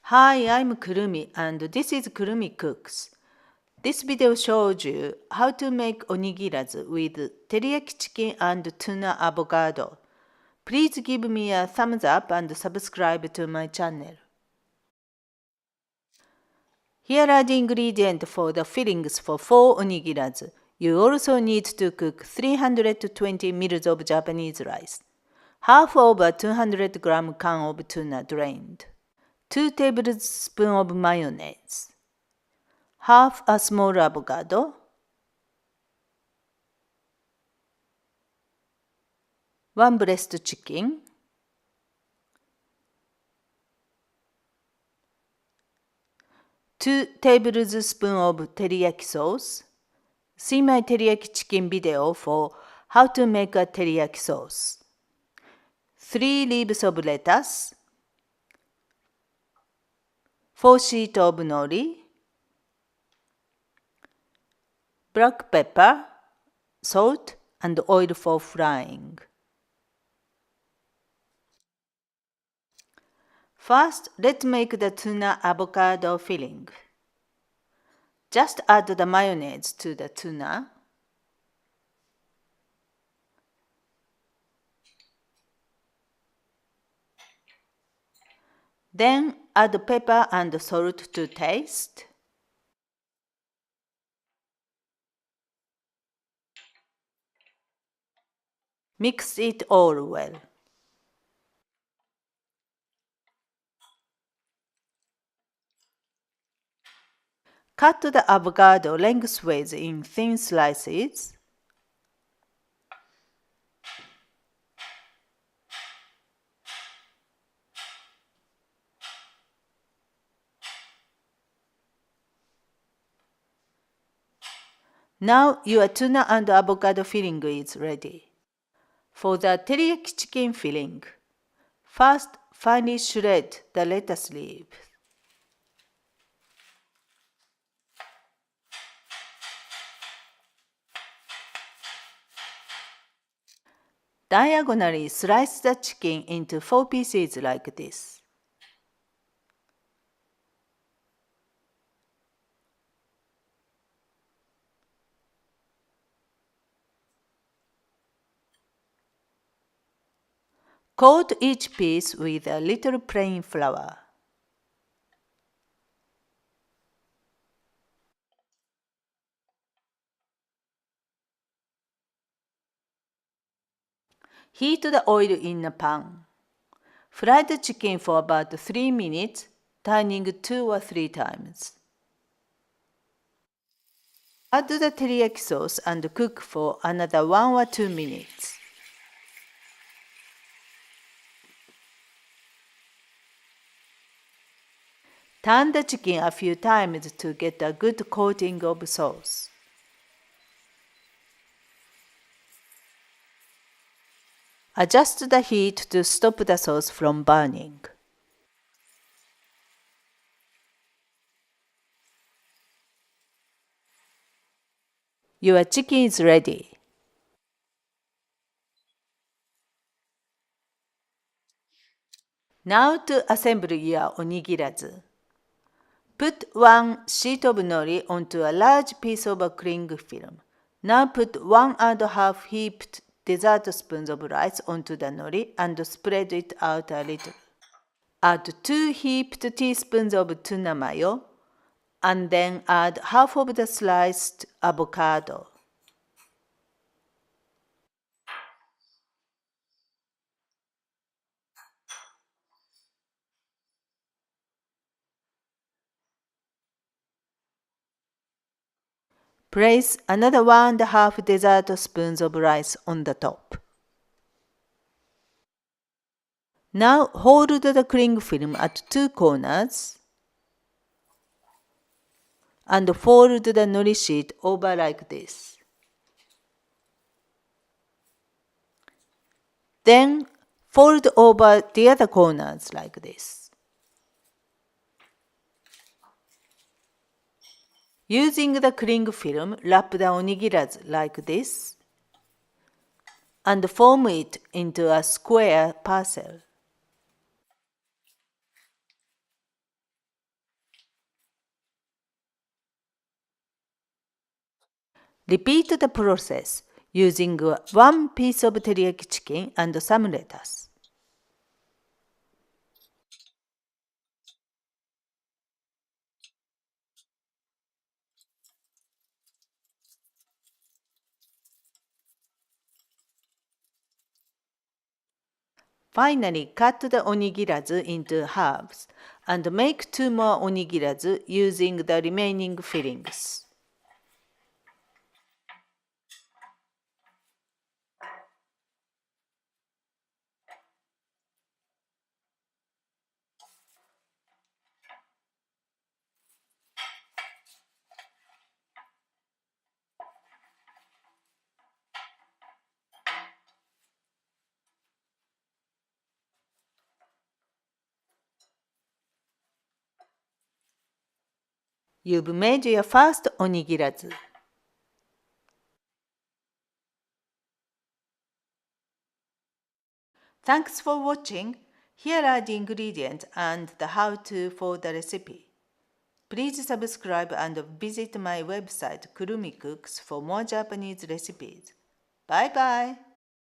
Hi, I'm Kurumi and this is kurumicooks. This video shows you how to make onigirazu with teriyaki chicken and tuna avocado. Please give me a thumbs up and subscribe to my channel. Here are the ingredients for the fillings for 4 onigirazu. You also need to cook 320 ml of Japanese rice, half of a 200-gram can of tuna drained, 2 tablespoons of mayonnaise, half a small avocado, 1 breast chicken, 2 tablespoons of teriyaki sauce. See my teriyaki chicken video for how to make a teriyaki sauce. 3 leaves of lettuce, 4 sheets of nori, black pepper, salt, and oil for frying. First, let's make the tuna avocado filling. Just add the mayonnaise to the tuna. Then add pepper and salt to taste. Mix it all well. Cut the avocado lengthways in thin slices. Now your tuna and avocado filling is ready. For the teriyaki chicken filling, first finely shred the lettuce leaves. Diagonally slice the chicken into 4 pieces like this. Coat each piece with a little plain flour. Heat the oil in a pan. Fry the chicken for about 3 minutes, turning 2 or 3 times. Add the teriyaki sauce and cook for another 1 or 2 minutes. Turn the chicken a few times to get a good coating of sauce. Adjust the heat to stop the sauce from burning. Your chicken is ready. Now to assemble your onigirazu. Put 1 sheet of nori onto a large piece of cling film. Now put 1½ heaped dessert spoons of rice onto the nori and spread it out a little. Add 2 heaped teaspoons of tuna mayo and then add half of the sliced avocado. Place another 1½ dessert spoons of rice on the top. Now hold the cling film at 2 corners and fold the nori sheet over like this. Then fold over the other corners like this. Using the cling film, wrap the onigirazu like this and form it into a square parcel. Repeat the process using 1 piece of teriyaki chicken and some lettuce. Finally, cut the onigirazu into halves and make 2 more onigirazu using the remaining fillings. You've made your first onigirazu. Thanks for watching. Here are the ingredients and the how-to for the recipe. Please subscribe and visit my website Kurumicooks for more Japanese recipes. Bye bye!